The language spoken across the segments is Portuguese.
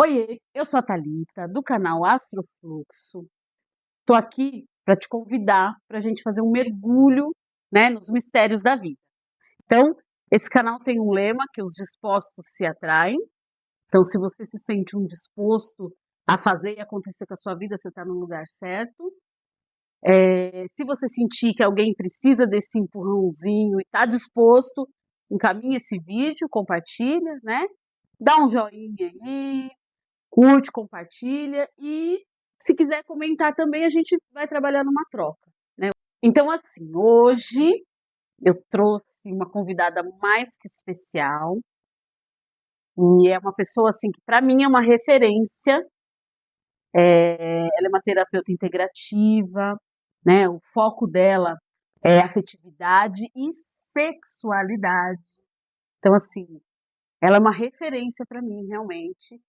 Oiê, eu sou a Thalita, do canal Astrofluxo. Estou aqui para te convidar para a gente fazer um mergulho, né, nos mistérios da vida. Então, esse canal tem um lema que os dispostos se atraem. Então, se você se sente um disposto a fazer e acontecer com a sua vida, você está no lugar certo. Se você sentir que alguém precisa desse empurrãozinho e está disposto, encaminhe esse vídeo, compartilha, né? Dá um joinha aí, curte, compartilha e se quiser comentar também, a gente vai trabalhar numa troca, né? Então, assim, hoje eu trouxe uma convidada mais que especial e é uma pessoa, assim, que para mim é uma referência. Ela é uma terapeuta integrativa, né? O foco dela é afetividade e sexualidade. Então, assim, ela é uma referência para mim, realmente.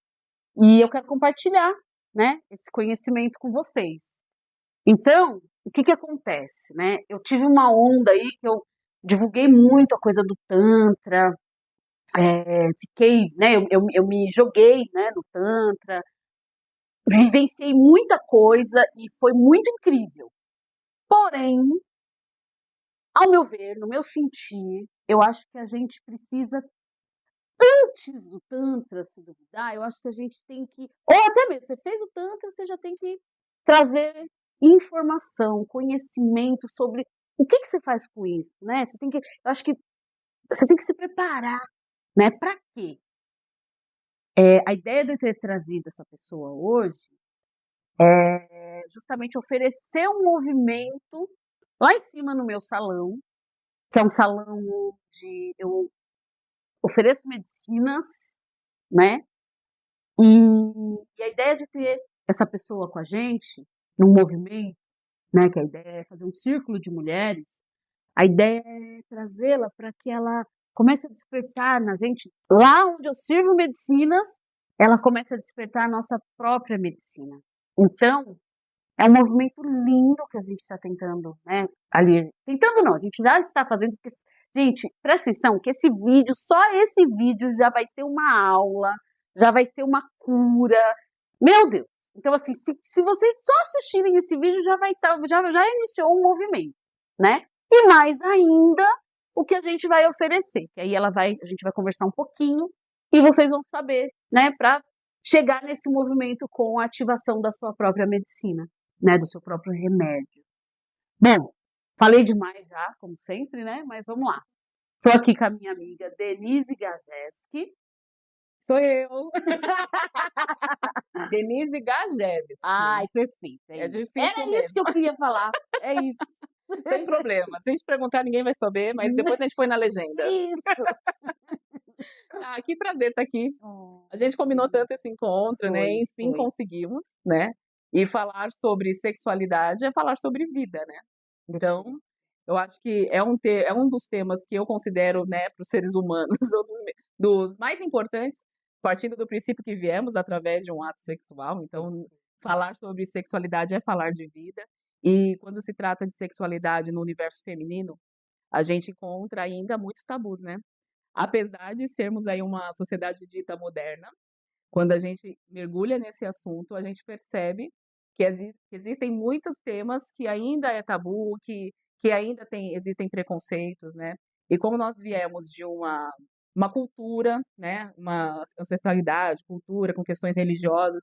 E eu quero compartilhar, né, esse conhecimento com vocês. Então, o que acontece, né? Eu tive uma onda aí que eu divulguei muito a coisa do Tantra, fiquei, né, eu me joguei, né, no Tantra, vivenciei muita coisa e foi muito incrível. Porém, ao meu ver, no meu sentir, eu acho que a gente precisa, antes do Tantra se duvidar, eu acho que a gente tem que, ou até mesmo, você fez o Tantra, você já tem que trazer informação, conhecimento sobre o que você faz com isso, né? Você tem que, eu acho que você tem que se preparar, né? Para quê? A ideia de eu ter trazido essa pessoa hoje é justamente oferecer um movimento lá em cima no meu salão, que é um salão onde eu ofereço medicinas, né? E a ideia de ter essa pessoa com a gente, num movimento, né, que a ideia é fazer um círculo de mulheres, a ideia é trazê-la para que ela comece a despertar na gente, lá onde eu sirvo medicinas, ela comece a despertar a nossa própria medicina. Então, é um movimento lindo que a gente está tentando, né, ali, tentando não, a gente já está fazendo, porque, gente, presta atenção que esse vídeo, só esse vídeo já vai ser uma aula, já vai ser uma cura, meu Deus. Então, assim, se vocês só assistirem esse vídeo, já vai estar, já iniciou um movimento, né? E mais ainda, o que a gente vai oferecer, que aí a gente vai conversar um pouquinho e vocês vão saber, né, para chegar nesse movimento com a ativação da sua própria medicina, né, do seu próprio remédio. Bom, falei demais já, como sempre, né? Mas vamos lá. Estou aqui com a minha amiga Denise Gajeski. Sou eu. Denise Gajewski. Ai, perfeito. É isso. difícil Era mesmo. isso que eu queria falar. É isso. Sem problema. Se a gente perguntar, ninguém vai saber, mas depois a gente põe na legenda. Isso. Ah, que prazer estar aqui. A gente combinou tanto esse encontro, né? Enfim, foi. conseguimos, né? E falar sobre sexualidade é falar sobre vida, né? Então, eu acho que é um dos temas que eu considero, né, para os seres humanos, dos mais importantes, partindo do princípio que viemos através de um ato sexual. Então, falar sobre sexualidade é falar de vida. E quando se trata de sexualidade no universo feminino, a gente encontra ainda muitos tabus, né? Apesar de sermos aí uma sociedade dita moderna, quando a gente mergulha nesse assunto, a gente percebe que existem muitos temas que ainda é tabu, que ainda existem preconceitos, né? E como nós viemos de uma cultura, né? Uma ancestralidade, cultura com questões religiosas,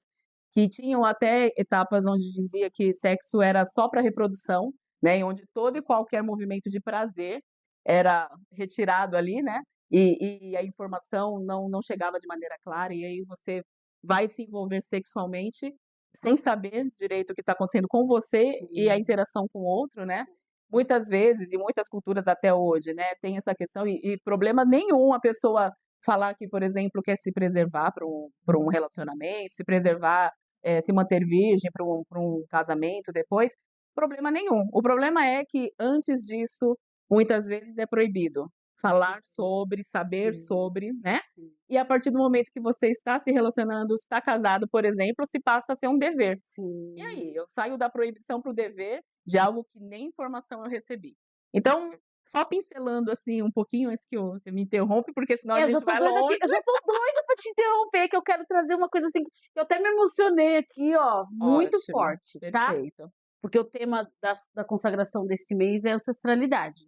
que tinham até etapas onde dizia que sexo era só para reprodução, né? E onde todo e qualquer movimento de prazer era retirado ali, né? E a informação não chegava de maneira clara, e aí você vai se envolver sexualmente sem saber direito o que está acontecendo com você e a interação com o outro, né? Muitas vezes, e muitas culturas até hoje, né, tem essa questão, e problema nenhum a pessoa falar que, por exemplo, quer se preservar para um relacionamento, se preservar, se manter virgem para um casamento depois, problema nenhum. O problema é que antes disso, muitas vezes é proibido falar sobre, saber sobre, né? E a partir do momento que você está se relacionando, está casado, por exemplo, se passa a ser um dever. Sim. E aí, eu saio da proibição para o dever de algo que nem informação eu recebi. Então, só pincelando assim um pouquinho antes que você me interrompe, porque senão a Eu já gente tô vai doida aqui, longe. eu já tô doida pra te interromper, que eu quero trazer uma coisa assim, que eu até me emocionei aqui, ó, muito Ótimo, forte, tá? perfeito. Porque o tema da consagração desse mês é ancestralidade.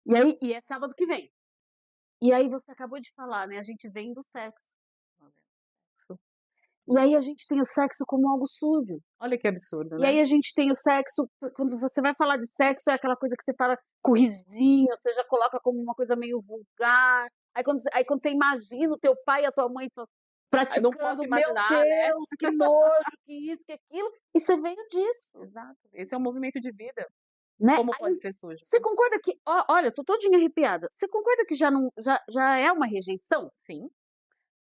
E aí, e é sábado que vem. E aí você acabou de falar, né? A gente vem do sexo. E aí a gente tem o sexo como algo sujo. Olha que absurdo, E né? aí a gente tem o sexo, quando você vai falar de sexo, é aquela coisa que você fala com risinho, você já coloca como uma coisa meio vulgar. Aí quando você imagina o teu pai e a tua mãe Eu não posso praticando, meu imaginar, né? Deus, que nojo, que isso, que aquilo, e você veio disso, Exato. Esse é um movimento de vida. né? Como Aí pode ser sujo, você né? concorda que, olha, eu tô todinha arrepiada. Você concorda que já não, já é uma rejeição? Sim,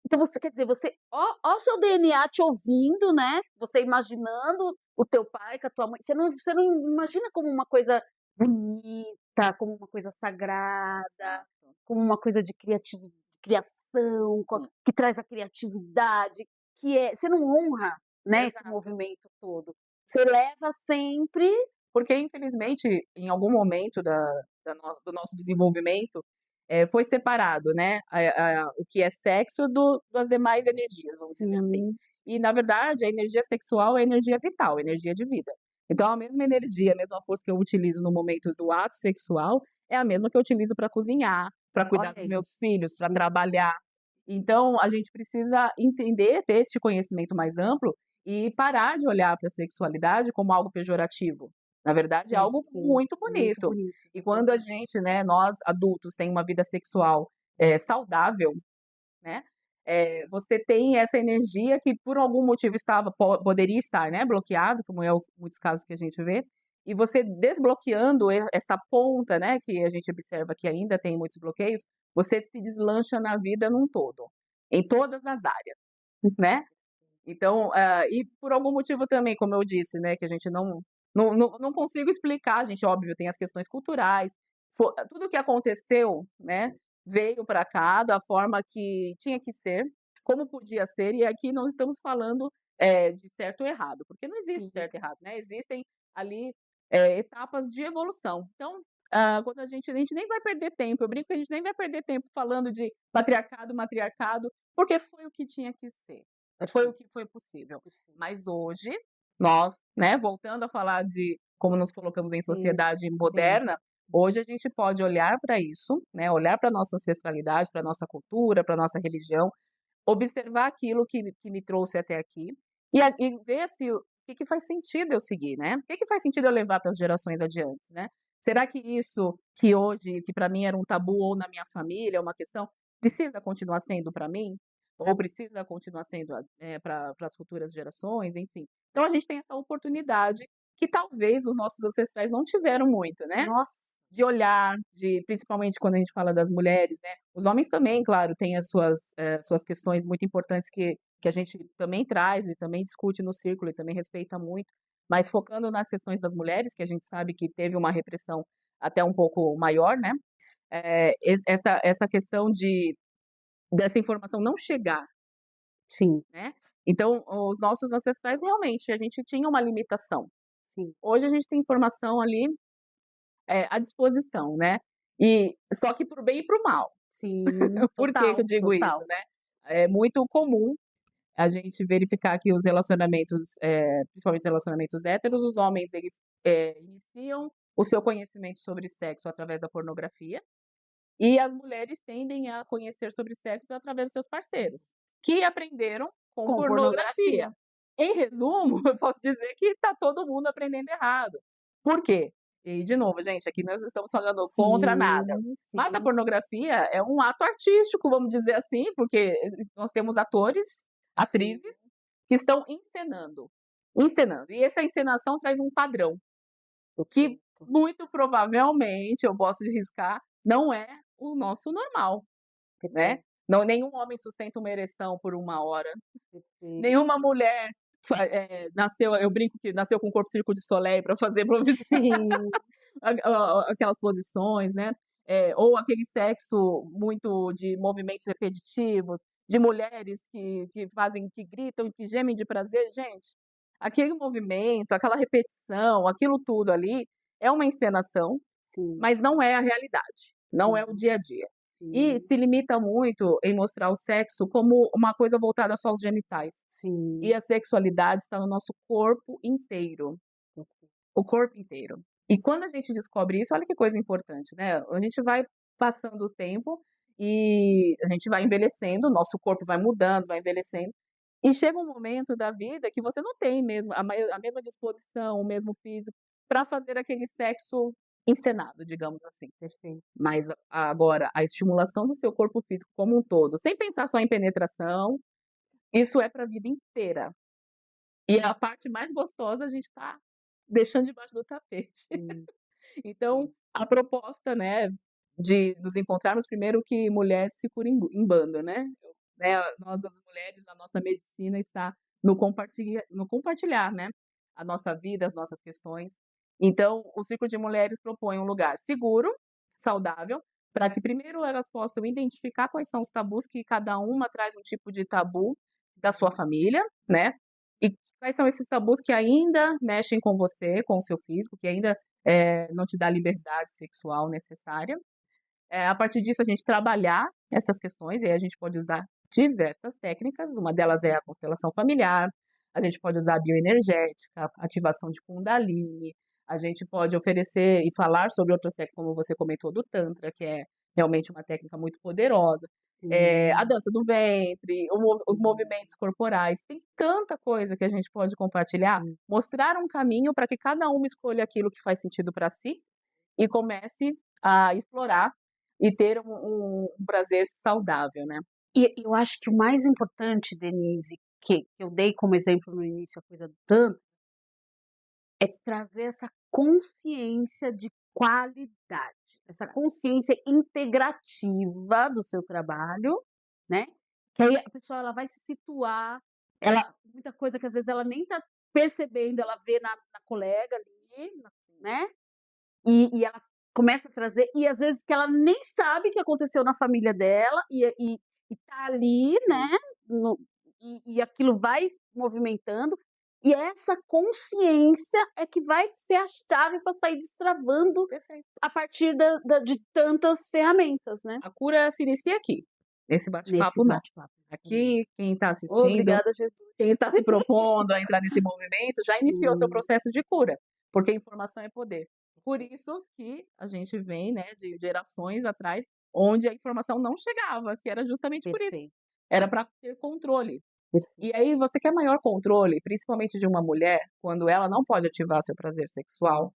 Então você quer dizer, ó o seu DNA te ouvindo, né? Você imaginando o teu pai com a tua mãe. Você não imagina como uma coisa bonita, como uma coisa sagrada, exato. como uma coisa de criação, Sim, que traz a criatividade, você não honra, né, esse exato. movimento todo. Você leva sempre. Porque, infelizmente, em algum momento do nosso desenvolvimento, foi separado, né, o que é sexo das demais energias, vamos dizer assim. Sim, E, na verdade, a energia sexual é energia vital, energia de vida. Então, a mesma energia, a mesma força que eu utilizo no momento do ato sexual, é a mesma que eu utilizo para cozinhar, para cuidar olha dos aí. meus filhos, para trabalhar. Então, a gente precisa entender, ter este conhecimento mais amplo e parar de olhar para a sexualidade como algo pejorativo. Na verdade, é algo Perfeito, muito muito bonito. bonito. E quando a gente, né, nós adultos, tem uma vida sexual saudável, né, você tem essa energia que por algum motivo poderia estar, né, bloqueado, como é muitos casos que a gente vê, e você desbloqueando essa ponta, né, que a gente observa que ainda tem muitos bloqueios, você se deslancha na vida num todo, em todas as áreas, né? Então, e por algum motivo também, como eu disse, né, que a gente não consigo explicar, a gente, óbvio, tem as questões culturais, tudo que aconteceu, né, veio para cá da forma que tinha que ser, como podia ser, e aqui não estamos falando de certo ou errado, porque não existe Sim, certo e errado, né? Existem ali etapas de evolução. Então, quando a gente nem vai perder tempo, eu brinco que a gente nem vai perder tempo falando de patriarcado, matriarcado, porque foi o que tinha que ser. Foi o perfeito, que foi possível. perfeito. Mas hoje, nós, né, voltando a falar de como nos colocamos em Sim, sociedade sim. moderna, hoje a gente pode olhar para isso, né, olhar para a nossa ancestralidade, para a nossa cultura, para a nossa religião, observar aquilo que me trouxe até aqui e ver se o que faz sentido eu seguir, né? O que faz sentido eu levar para as gerações adiantes, né? Será que isso que hoje, que para mim era um tabu ou na minha família, é uma questão, precisa continuar sendo para mim? Ou precisa continuar sendo para as futuras gerações, enfim. Então a gente tem essa oportunidade que talvez os nossos ancestrais não tiveram muito, né? Nossa, De olhar, principalmente quando a gente fala das mulheres, né? Os homens também, claro, têm as suas questões muito importantes que a gente também traz e também discute no círculo e também respeita muito, mas focando nas questões das mulheres, que a gente sabe que teve uma repressão até um pouco maior, né? Essa questão dessa informação não chegar, sim, né? Então, os nossos ancestrais realmente, a gente tinha uma limitação. sim, Hoje a gente tem informação ali à disposição, né? E só que para o bem e para o mal. sim, Por que que eu total, digo isso, total. né? É muito comum a gente verificar que os relacionamentos, principalmente os relacionamentos héteros, os homens eles iniciam o seu conhecimento sobre sexo através da pornografia e as mulheres tendem a conhecer sobre sexo através dos seus parceiros, que aprenderam com Com pornografia. pornografia. Em resumo, eu posso dizer que está todo mundo aprendendo errado. Por quê? E, de novo, gente, aqui nós não estamos falando contra nada. Sim, Mas a sim, pornografia é um ato artístico, vamos dizer assim, porque nós temos atores, sim. atrizes, que estão encenando. Encenando. E essa encenação traz um padrão, que Perfeito, muito provavelmente, eu posso riscar, não é o nosso normal, né? perfeito, Não, nenhum homem sustenta uma ereção por 1 hora, perfeito. nenhuma mulher nasceu, eu brinco que nasceu com o corpo Circo de Soleil para fazer Sim, aquelas posições, né? Ou aquele sexo muito de movimentos repetitivos, de mulheres que fazem, que gritam, que gemem de prazer. Gente, aquele movimento, aquela repetição, aquilo tudo ali é uma encenação sim, mas não é a realidade, não é o uhum, dia a dia. E sim, se limita muito em mostrar o sexo como uma coisa voltada só aos genitais. E sim, a sexualidade está no nosso corpo inteiro, o corpo inteiro. E quando a gente descobre isso, olha que coisa importante, né? A gente vai passando o tempo e a gente vai envelhecendo, o nosso corpo vai mudando, vai envelhecendo. E chega um momento da vida que você não tem mesmo a mesma disposição, o mesmo físico para fazer aquele sexo encenado, digamos assim. perfeito. Mas agora, a estimulação do seu corpo físico como um todo, sem pensar só em penetração, isso é para a vida inteira. E a parte mais gostosa a gente está deixando debaixo do tapete. Sim, Então, a proposta, né, de nos encontrarmos primeiro que mulher se cura em bando, né? Né, nós as mulheres, a nossa medicina está no compartilhar, né? A nossa vida, as nossas questões. Então, o Círculo de Mulheres propõe um lugar seguro, saudável, para que primeiro elas possam identificar quais são os tabus que cada uma traz um tipo de tabu da sua família, né? E quais são esses tabus que ainda mexem com você, com o seu físico, que ainda não te dá a liberdade sexual necessária. A partir disso, a gente trabalhar essas questões, e aí a gente pode usar diversas técnicas, uma delas é a constelação familiar, a gente pode usar a bioenergética, ativação de Kundalini, a gente pode oferecer e falar sobre outras técnicas, como você comentou, do Tantra, que é realmente uma técnica muito poderosa. A sim, dança do ventre, os movimentos corporais, tem tanta coisa que a gente pode compartilhar, sim. mostrar um caminho para que cada uma escolha aquilo que faz sentido para si e comece a explorar e ter um prazer saudável, né. E eu acho que o mais importante, Denise, que eu dei como exemplo no início, a coisa do tanto, é trazer essa consciência de qualidade, essa consciência integrativa do seu trabalho, né, que aí a pessoa ela vai se situar, ela muita coisa que às vezes ela nem tá percebendo, ela vê na colega ali, né, e ela começa a trazer e às vezes que ela nem sabe que aconteceu na família dela e tá ali, né, no e aquilo vai movimentando, e essa consciência é que vai ser a chave para sair destravando Perfeito. a partir da de tantas ferramentas, né, A cura se inicia aqui, nesse nesse bate-papo nosso. bate-papo. Aqui, quem está assistindo, Obrigada, Jesus. quem está se propondo a entrar nesse movimento, já iniciou seu Sim, processo de cura, porque informação é poder. Por isso que a gente vem, né, de gerações atrás, onde a informação não chegava, que era justamente por isso. perfeito, Era para ter controle. perfeito. E aí você quer maior controle, principalmente de uma mulher, quando ela não pode ativar seu prazer sexual,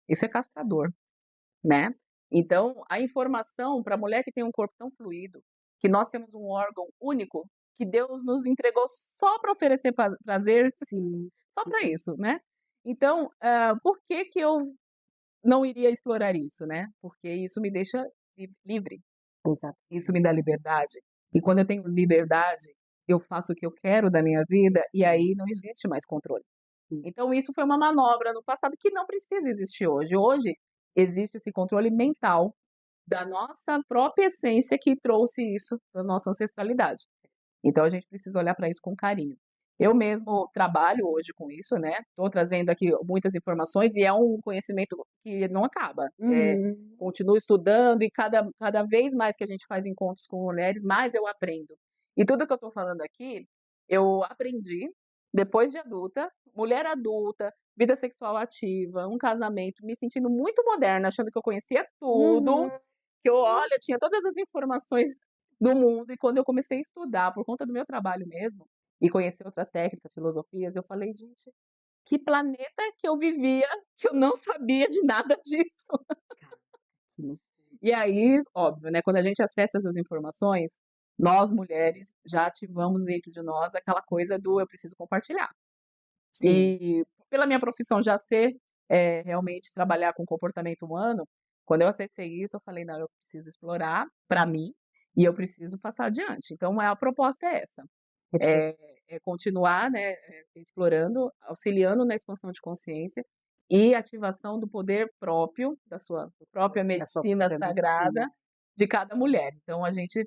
isso é castrador, né. Então, a informação para a mulher que tem um corpo tão fluido, que nós temos um órgão único, que Deus nos entregou só para oferecer prazer, Sim, só sim, para isso, né. Então, por que que eu não iria explorar isso, né, porque isso me deixa livre, exato. isso me dá liberdade. E quando eu tenho liberdade, eu faço o que eu quero da minha vida e aí não existe mais controle. Sim, Então isso foi uma manobra no passado que não precisa existir hoje. Hoje existe esse controle mental da nossa própria essência que trouxe isso da nossa ancestralidade. Então a gente precisa olhar para isso com carinho. Eu mesmo trabalho hoje com isso, né? Estou trazendo aqui muitas informações e é um conhecimento que não acaba. uhum, Continuo estudando e cada vez mais que a gente faz encontros com mulheres, mais eu aprendo. E tudo que eu estou falando aqui, eu aprendi depois de adulta, mulher adulta, vida sexual ativa, um casamento, me sentindo muito moderna, achando que eu conhecia tudo, uhum. que eu, olha, tinha todas as informações do mundo. E quando eu comecei a estudar, por conta do meu trabalho mesmo, e conhecer outras técnicas, filosofias, eu falei, gente, que planeta que eu vivia que eu não sabia de nada disso? Que loucura. E aí, óbvio, né, quando a gente acessa essas informações, nós mulheres já ativamos dentro de nós aquela coisa do eu preciso compartilhar. Sim, E pela minha profissão já ser realmente trabalhar com comportamento humano, quando eu acessei isso, eu falei, não, eu preciso explorar para mim e eu preciso passar adiante. Então, a proposta é essa, perfeito. é, é continuar, né, explorando, auxiliando na expansão de consciência e ativação do poder próprio, da sua própria Da sua medicina própria sagrada medicina. de cada mulher. Então, a gente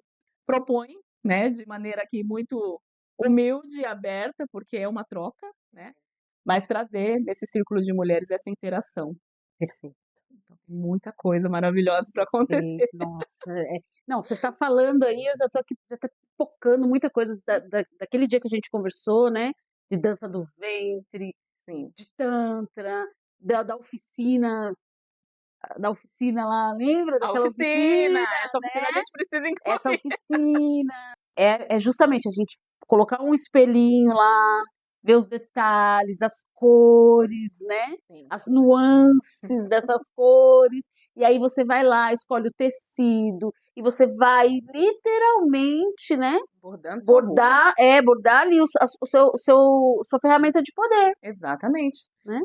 propõe, né, de maneira aqui muito humilde e aberta, porque é uma troca, né, mas trazer nesse círculo de mulheres essa interação. Perfeito. Então, tem muita coisa maravilhosa para acontecer. Nossa, não, você está falando aí, eu já estou aqui, já tá focando muita coisa daquele dia que a gente conversou, né? De dança do ventre, Sim. de tantra, da oficina, lá, lembra A daquela oficina! oficina, Essa oficina a né? gente precisa Essa incluir. oficina é justamente a gente colocar um espelhinho lá, ver os detalhes, as cores, né? Sim. As nuances dessas cores. E aí você vai lá, escolhe o tecido e você vai literalmente, né? Bordando sua roupa. Bordar ali sua ferramenta de poder, Exatamente. né?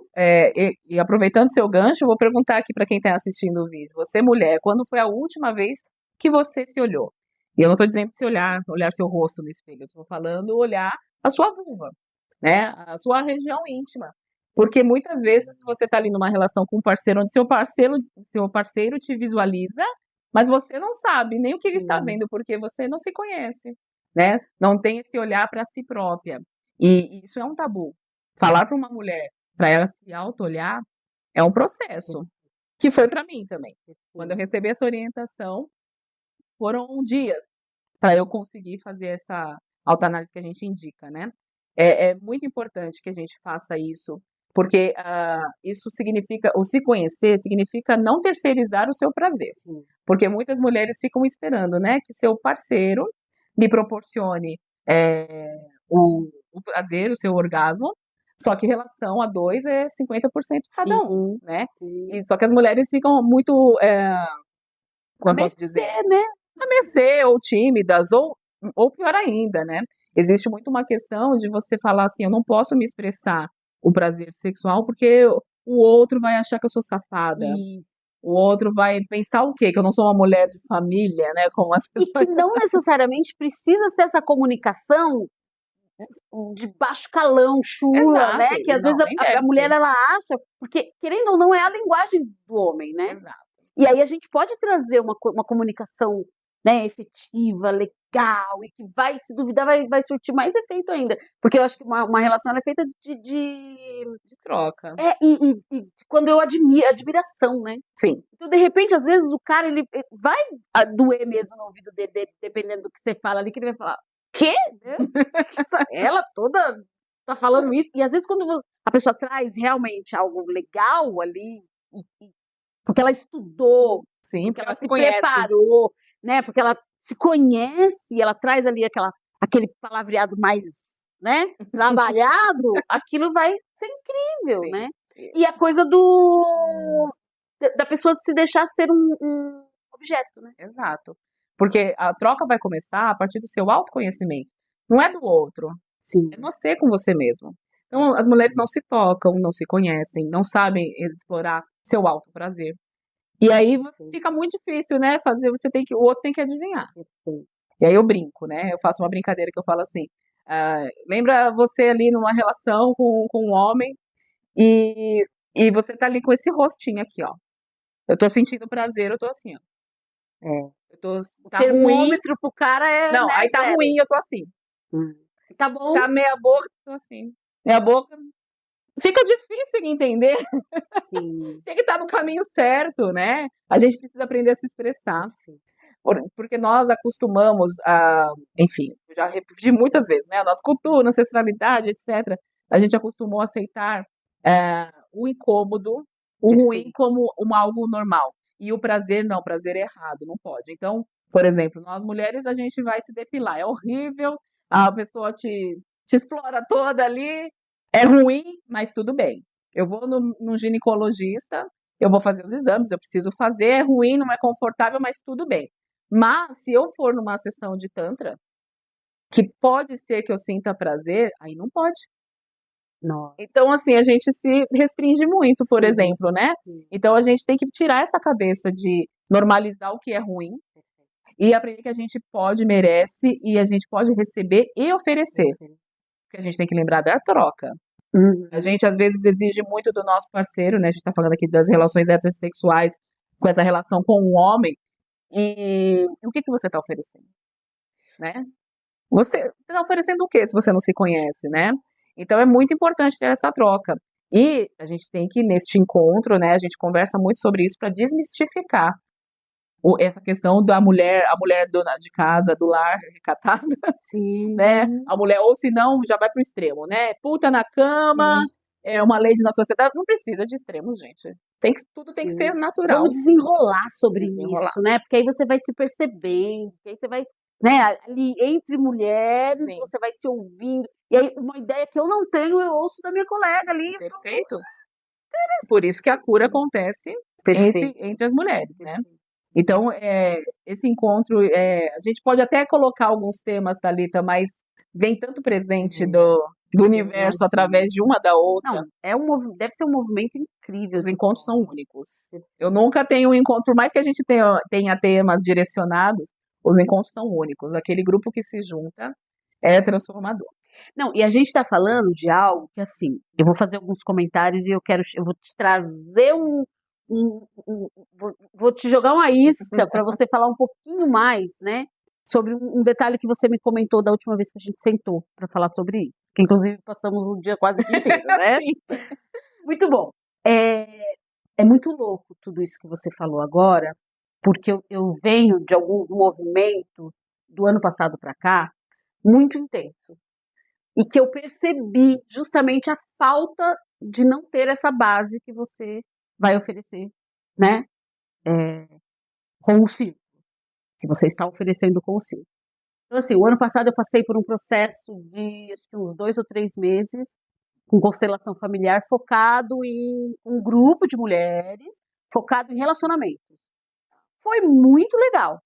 E aproveitando seu gancho, eu vou perguntar aqui para quem está assistindo o vídeo. Você, mulher, quando foi a última vez que você se olhou? E eu não estou dizendo se olhar seu rosto no espelho, eu estou falando olhar a sua vulva, né? A sua região íntima. Porque muitas vezes você está ali numa relação com um parceiro onde seu parceiro te visualiza, mas você não sabe nem o que ele está Sim. vendo, porque você não se conhece, né? Não tem esse olhar para si própria. E isso é um tabu. Falar para uma mulher, para ela se auto-olhar, é um processo, que foi para mim também. Quando eu recebi essa orientação, foram dias para eu conseguir fazer essa autoanálise que a gente indica, né? É muito importante que a gente faça isso, porque isso significa, o se conhecer significa não terceirizar o seu prazer. Sim. Porque muitas mulheres ficam esperando, né, que seu parceiro lhe proporcione o prazer, o seu orgasmo, só que relação a dois é 50% cada um, né? E só que as mulheres ficam muito, como eu posso dizer, né? a mercê, ou tímidas, ou pior ainda, né? Existe muito uma questão de você falar assim, eu não posso me expressar o prazer sexual porque o outro vai achar que eu sou safada. O outro vai pensar o quê? Que eu não sou uma mulher de família, né? Como as E que pessoas. não necessariamente precisa ser essa comunicação de baixo calão, chula, Exato, né? Que às não, vezes nem a deve mulher ser. ela acha, porque querendo ou não é a linguagem do homem, né? Exato. E aí a gente pode trazer uma comunicação, né, efetiva, legal e que vai, se duvidar, vai surtir mais efeito ainda, porque eu acho que uma relação ela é feita De troca. e quando eu admiração, né? Sim. Então, de repente, às vezes o cara ele vai doer mesmo no ouvido dele, dependendo do que você fala ali, que ele vai falar, quê? Ela toda tá falando isso. E às vezes quando a pessoa traz realmente algo legal ali, porque ela estudou, Sim, porque ela se conhece. preparou, né? Porque ela se conhece, e ela traz ali aquele palavreado mais, né? Trabalhado, aquilo vai ser incrível, Sim. né? E a coisa da pessoa se deixar ser um objeto, né? Exato. Porque a troca vai começar a partir do seu autoconhecimento. Não é do outro. Sim. É você com você mesmo. Então, as mulheres não se tocam, não se conhecem, não sabem explorar seu alto prazer. E aí fica muito difícil, né? O outro tem que adivinhar. E aí eu brinco, né? Eu faço uma brincadeira que eu falo assim: lembra você ali numa relação com um homem e você tá ali com esse rostinho aqui, ó. Eu tô sentindo prazer, eu tô assim, ó. Tá ruim. Termômetro pro cara é. Não, né, aí tá zero. ruim, eu tô assim. Tá bom. Tá meia boca, tô assim. Meia boca. Fica difícil de entender. Sim. Tem que estar no caminho certo, né? A gente precisa aprender a se expressar. Porque nós acostumamos a, enfim, já repeti muitas vezes, né? A nossa cultura, ancestralidade, etc. A gente acostumou a aceitar o incômodo, o ruim como algo normal. E o prazer, não, o prazer é errado, não pode. Então, por exemplo, nós mulheres, a gente vai se depilar. É horrível, a pessoa te explora toda ali, é ruim, mas tudo bem. Eu vou no ginecologista, eu vou fazer os exames, eu preciso fazer, é ruim, não é confortável, mas tudo bem. Mas se eu for numa sessão de tantra, que pode ser que eu sinta prazer, aí não pode. Não. Então, assim, a gente se restringe muito, por exemplo, né? Então a gente tem que tirar essa cabeça de normalizar o que é ruim e aprender que a gente pode, merece e a gente pode receber e oferecer. Porque a gente tem que lembrar da troca. A gente às vezes exige muito do nosso parceiro, né? A gente tá falando aqui das relações heterossexuais com essa relação com o homem. E o que você está oferecendo, né? Você está oferecendo o quê se você não se conhece, né? Então é muito importante ter essa troca. E a gente tem que, neste encontro, né, a gente conversa muito sobre isso para desmistificar essa questão da mulher, a mulher dona de casa, do lar, recatada, né? Sim, A mulher, ou se não, já vai pro extremo, né? Puta na cama, sim, é uma lei na sociedade. Não precisa de extremos, gente. Tudo tem que sim. ser natural. Vamos desenrolar sobre Desenrolar. isso, né? Porque aí você vai se percebendo, que aí você vai, né, ali entre mulheres, Sim, você vai se ouvindo. E aí, uma ideia que eu não tenho, eu ouço da minha colega ali. perfeito. Por isso que a cura acontece Perfeito. entre as mulheres, né? Então, esse encontro, a gente pode até colocar alguns temas, Thalita, mas vem tanto presente do universo através de uma da outra. Não, deve ser um movimento incrível. Os encontros são únicos. Eu nunca tenho um encontro, por mais que a gente tenha temas direcionados, os encontros são únicos. Aquele grupo que se junta é transformador. Não, e a gente está falando de algo que, assim, eu vou fazer alguns comentários e eu vou te trazer vou te jogar uma isca para você falar um pouquinho mais, né, sobre um detalhe que você me comentou da última vez que a gente sentou para falar sobre isso. Que, inclusive, passamos o dia quase que inteiro, né? Muito bom. É muito louco tudo isso que você falou agora, porque eu venho de algum movimento do ano passado para cá muito intenso. E que eu percebi justamente a falta de não ter essa base que você vai oferecer, né? Com o circo, que você está oferecendo com o circo. Então, assim, o ano passado eu passei por um processo de, acho que uns 2 ou 3 meses, com constelação familiar, focado em um grupo de mulheres, focado em relacionamento. Foi muito legal.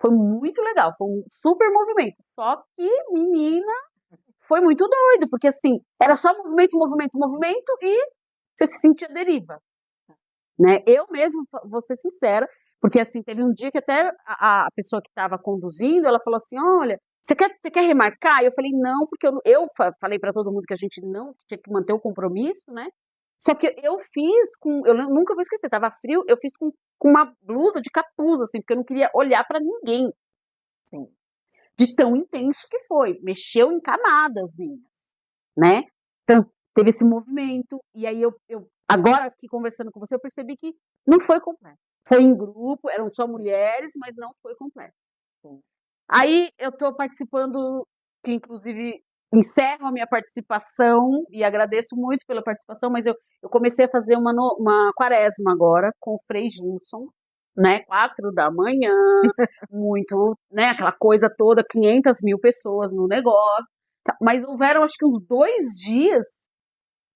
Foi muito legal. Foi um super movimento. Só que, menina, foi muito doido, porque assim, era só movimento, movimento, movimento e você se sentia deriva, né? Eu mesmo, vou ser sincera, porque assim, teve um dia que até a pessoa que estava conduzindo, ela falou assim, olha, você quer remarcar? Eu falei, não, porque eu falei para todo mundo que a gente não tinha que manter o compromisso, né? Só que eu fiz eu nunca vou esquecer, tava frio, eu fiz com uma blusa de capuz, assim, porque eu não queria olhar para ninguém, assim, de tão intenso que foi, mexeu em camadas minhas, né? Então, teve esse movimento, e aí agora aqui conversando com você, eu percebi que não foi completo. Foi em grupo, eram só mulheres, mas não foi completo. Aí eu estou participando, que inclusive encerro a minha participação, e agradeço muito pela participação, mas eu comecei a fazer uma quaresma agora com o Frei Gilson, né, 4 da manhã, muito, né, aquela coisa toda, 500 mil pessoas no negócio, mas houveram acho que uns 2 dias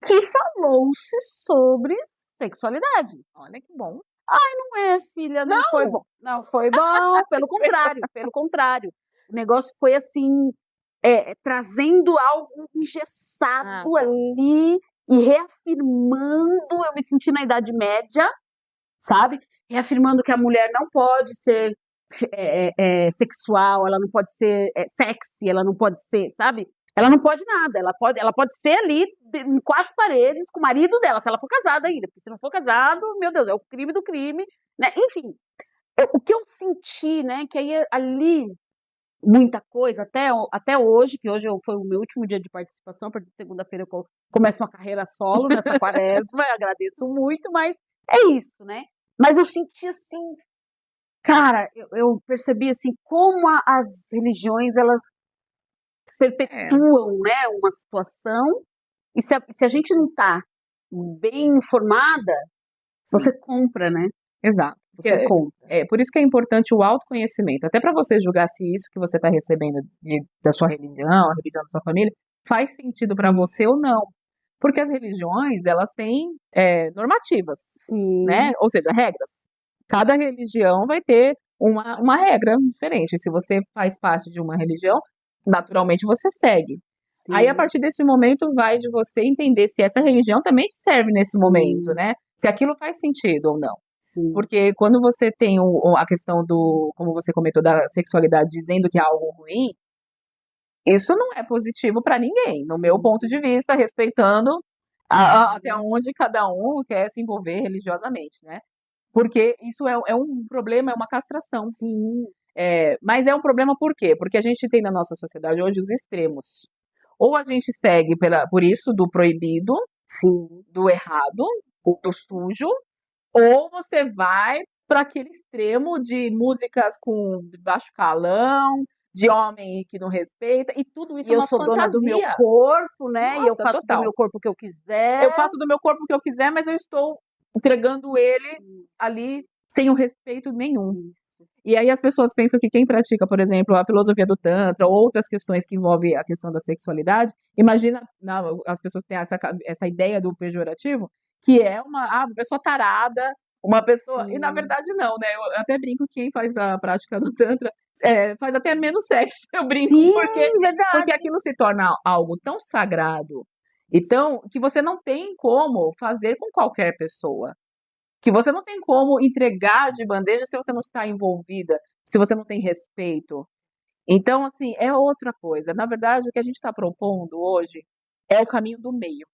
que falou-se sobre sexualidade. Olha que bom. Não é, filha, não foi bom. Não foi bom, pelo contrário, pelo contrário. O negócio foi assim, trazendo algo engessado ali e reafirmando, eu me senti na Idade Média, sabe? Reafirmando que a mulher não pode ser sexual, ela não pode ser sexy, ela não pode ser, sabe? Ela não pode nada, ela pode ser ali em 4 paredes com o marido dela, se ela for casada ainda, porque se não for casado, meu Deus, é o crime do crime, né? Enfim, o que eu senti, né, que aí ali muita coisa, até hoje, que hoje foi o meu último dia de participação, a partir de segunda-feira eu começo uma carreira solo nessa quaresma, eu agradeço muito, mas é isso, né? Mas eu senti assim, cara, eu percebi assim, como as religiões, elas perpetuam, né, uma situação, e se a gente não tá bem informada, você compra, né? Exato. Você compra. Por isso que é importante o autoconhecimento. Até para você julgar se isso que você está recebendo da sua religião, a religião da sua família, faz sentido para você ou não. Porque as religiões, elas têm normativas, Sim. né? Ou seja, regras. Cada religião vai ter uma regra diferente. Se você faz parte de uma religião, naturalmente você segue. Sim. Aí, a partir desse momento, vai de você entender se essa religião também te serve nesse momento, né? Se aquilo faz sentido ou não. Sim. Porque quando você tem a questão como você comentou, da sexualidade dizendo que é algo ruim, isso não é positivo para ninguém, no meu ponto de vista, respeitando até onde cada um quer se envolver religiosamente, né? Porque isso é um problema, é uma castração. Sim. Mas é um problema por quê? Porque a gente tem na nossa sociedade hoje os extremos. Ou a gente segue por isso do proibido, Sim. do errado, do sujo, ou você vai para aquele extremo de músicas com baixo calão, de homem que não respeita, e tudo isso E é eu uma sou dona do meu fantasia. corpo, né? E eu Nossa, faço do meu total. corpo o que eu quiser. Eu faço do meu corpo o que eu quiser, mas eu estou entregando ele ali sem o respeito nenhum. E aí as pessoas pensam que quem pratica, por exemplo, a filosofia do Tantra ou outras questões que envolvem a questão da sexualidade, imagina, as pessoas têm essa ideia do pejorativo, que é uma pessoa tarada, uma pessoa. E na Sim. verdade não, né? Eu até brinco que quem faz a prática do Tantra faz até menos sexo. Eu brinco Sim, porque verdade. aquilo se torna algo tão sagrado e tão que você não tem como fazer com qualquer pessoa. Que você não tem como entregar de bandeja se você não está envolvida, se você não tem respeito. Então, assim, é outra coisa. Na verdade, o que a gente está propondo hoje é o caminho do meio.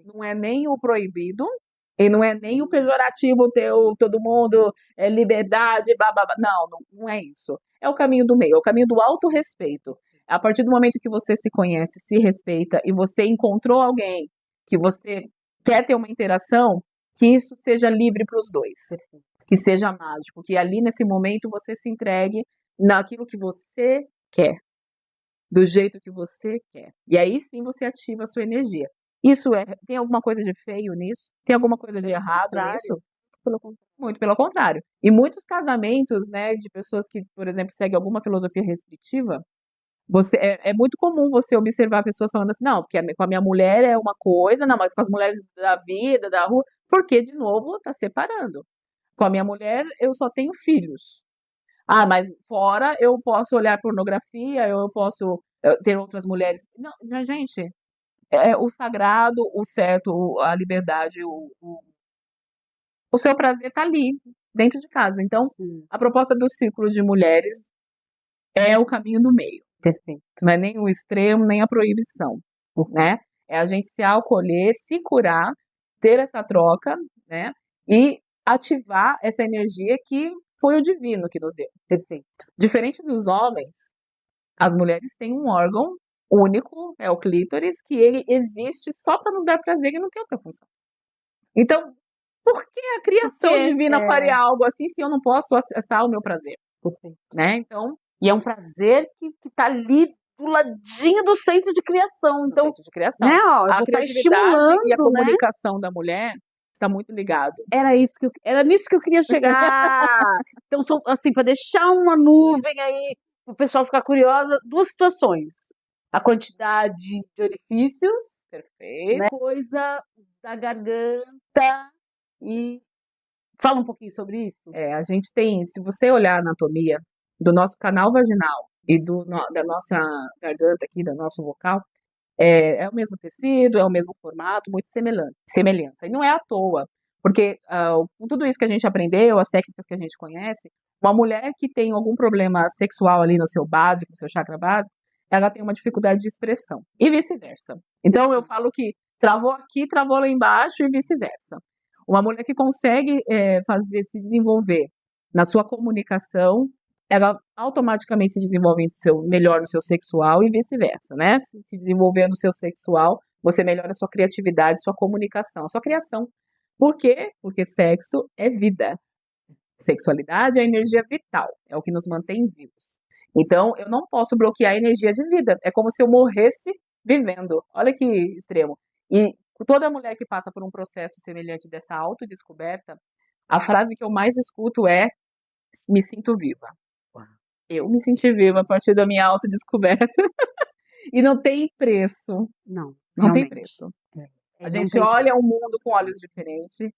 Não é nem o proibido e não é nem o pejorativo teu, todo mundo, liberdade, babá. Não, não é isso. É o caminho do meio, é o caminho do autorrespeito. A partir do momento que você se conhece, se respeita e você encontrou alguém que você quer ter uma interação, que isso seja livre para os dois, que seja mágico, que ali nesse momento você se entregue naquilo que você quer, do jeito que você quer. E aí sim você ativa a sua energia. Tem alguma coisa de feio nisso? Tem alguma coisa de errado nisso? Pelo contrário. Muito pelo contrário. E muitos casamentos, né, de pessoas que, por exemplo, seguem alguma filosofia restritiva, é muito comum você observar pessoas falando assim, não, porque com a minha mulher é uma coisa, não, mas com as mulheres da vida, da rua, porque, de novo, tá separando. Com a minha mulher, eu só tenho filhos. Ah, mas fora eu posso olhar pornografia, eu posso ter outras mulheres. Não, mas, gente, o sagrado, o certo, a liberdade, o seu prazer está ali, dentro de casa. Então, Sim. a proposta do círculo de mulheres é o caminho do meio. Perfeito. Não é nem o extremo, nem a proibição, né? É a gente se acolher, se curar, ter essa troca, né? E ativar essa energia que foi o divino que nos deu. Perfeito. Diferente dos homens, as mulheres têm um órgão único, é o clítoris, que ele existe só para nos dar prazer e não tem outra função. Então, por que a criação Porque, divina faria algo assim se eu não posso acessar o meu prazer? Perfeito. Né? Então, E é um prazer que tá ali do ladinho do centro de criação. Então, centro de criação. né, ó, eu A vou estar criatividade estimulando, e a né? comunicação da mulher está muito ligado. Era nisso que eu queria chegar. Então, assim, para deixar uma nuvem aí, o pessoal ficar curiosa, duas situações. A quantidade de orifícios, Perfeito. né? Coisa da garganta e fala um pouquinho sobre isso. A gente tem, se você olhar a anatomia do nosso canal vaginal e da nossa garganta aqui, do nosso vocal, é o mesmo tecido, é o mesmo formato, muito semelhança. E não é à toa, porque com tudo isso que a gente aprendeu, as técnicas que a gente conhece, uma mulher que tem algum problema sexual ali no seu básico, no seu chakra básico, ela tem uma dificuldade de expressão, e vice-versa. Então eu falo que travou aqui, travou lá embaixo e vice-versa. Uma mulher que consegue se desenvolver na sua comunicação, ela automaticamente se desenvolve melhor no seu sexual e vice-versa, né? Se desenvolver no seu sexual, você melhora a sua criatividade, sua comunicação, sua criação. Por quê? Porque sexo é vida. Sexualidade é energia vital, é o que nos mantém vivos. Então, eu não posso bloquear a energia de vida. É como se eu morresse vivendo. Olha que extremo. E toda mulher que passa por um processo semelhante dessa autodescoberta, a frase que eu mais escuto é: me sinto viva. Eu me senti viva a partir da minha autodescoberta. E não tem preço. Não tem preço. A gente não tem olha o mundo com olhos diferentes.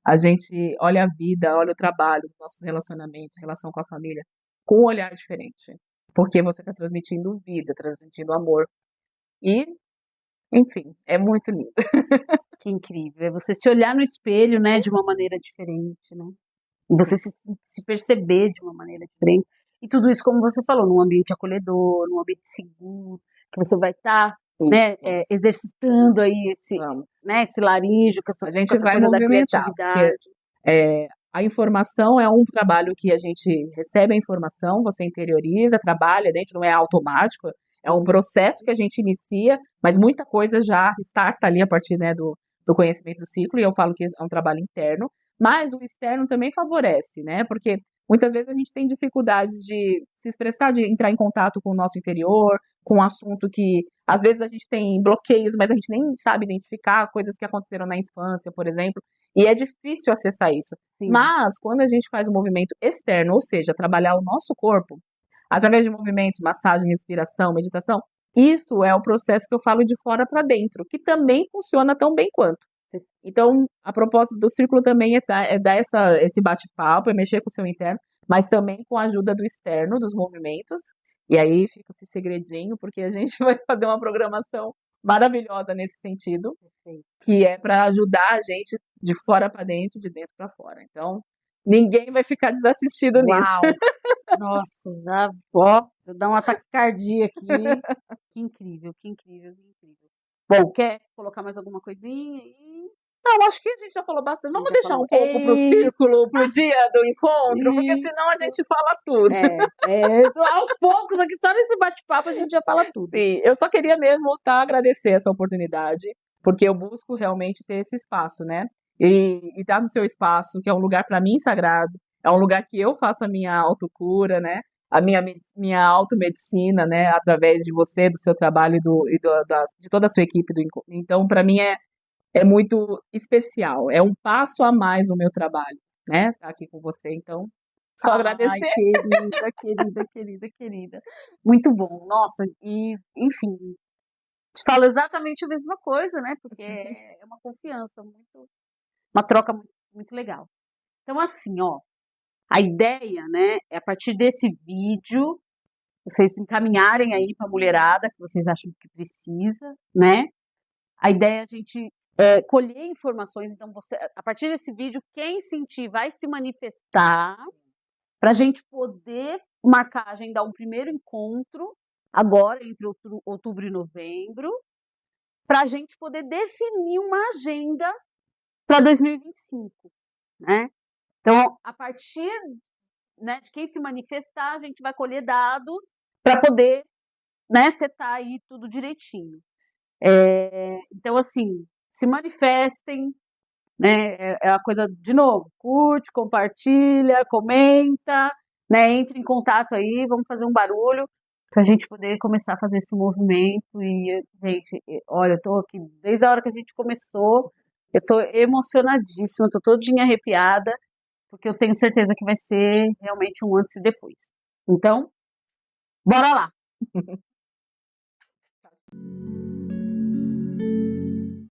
A gente olha a vida, olha o trabalho, os nossos relacionamentos, relação com a família, com um olhar diferente. Porque você está transmitindo vida, transmitindo amor. E, enfim, é muito lindo. Que incrível. É você se olhar no espelho, né, de uma maneira diferente, né? E você se perceber de uma maneira diferente. E tudo isso, como você falou, num ambiente acolhedor, num ambiente seguro, que você vai estar, né, exercitando aí esse laríngeo, com essa, a gente com essa vai coisa da movimentar, criatividade. Porque, a informação é um trabalho que a gente recebe a informação, você interioriza, trabalha dentro, não é automático, é um processo que a gente inicia, mas muita coisa já starta ali a partir, né, do do conhecimento do ciclo, e eu falo que é um trabalho interno, mas o externo também favorece, né? Porque muitas vezes a gente tem dificuldades de se expressar, de entrar em contato com o nosso interior, com um assunto que às vezes a gente tem bloqueios, mas a gente nem sabe identificar coisas que aconteceram na infância, por exemplo, e é difícil acessar isso. Sim. Mas quando a gente faz um movimento externo, ou seja, trabalhar o nosso corpo, através de movimentos, massagem, respiração, meditação, isso é o processo que eu falo de fora para dentro, que também funciona tão bem quanto. Então, a proposta do círculo também é dar esse bate-papo, é mexer com o seu interno, mas também com a ajuda do externo, dos movimentos. E aí fica esse segredinho, porque a gente vai fazer uma programação maravilhosa nesse sentido, que é para ajudar a gente de fora para dentro, de dentro para fora. Então, ninguém vai ficar desassistido nisso. Uau! Nossa, já, ó, dá um ataque cardíaco aqui. Que incrível, que incrível, que incrível. Bom, quer colocar mais alguma coisinha aí? Não, acho que a gente já falou bastante. Vamos Já deixar falou. um pouco pro círculo, pro dia do encontro, porque Isso. senão a gente fala tudo. Aos poucos, aqui só nesse bate-papo a gente já fala tudo. Sim, eu só queria mesmo agradecer essa oportunidade, porque eu busco realmente ter esse espaço, né? E estar no seu espaço, que é um lugar para mim sagrado, é um lugar que eu faço a minha autocura, né? A minha automedicina, né? Através de você, do seu trabalho de toda a sua equipe do encontro. Então, para mim é muito especial, é um passo a mais no meu trabalho, né? Estar aqui com você, então, só agradecer. Ai, querida, querida, querida, querida. Muito bom. Nossa, e, enfim, te falo exatamente a mesma coisa, né? Porque é uma confiança, uma troca muito, muito legal. Então, assim, ó, a ideia, né, é a partir desse vídeo, vocês encaminharem aí para a mulherada que vocês acham que precisa, né? A ideia é a gente colher informações. Então, a partir desse vídeo, quem sentir vai se manifestar para a gente poder marcar, agendar um primeiro encontro, agora entre outubro e novembro, para a gente poder definir uma agenda para 2025, né? Então, a partir, né, de quem se manifestar, a gente vai colher dados para poder, né, setar aí tudo direitinho. Então, assim, se manifestem, né? É a coisa, de novo, curte, compartilha, comenta, né? Entre em contato aí, vamos fazer um barulho para a gente poder começar a fazer esse movimento. E, gente, olha, eu tô aqui desde a hora que a gente começou, eu tô emocionadíssima, tô todinha arrepiada, porque eu tenho certeza que vai ser realmente um antes e depois. Então, bora lá!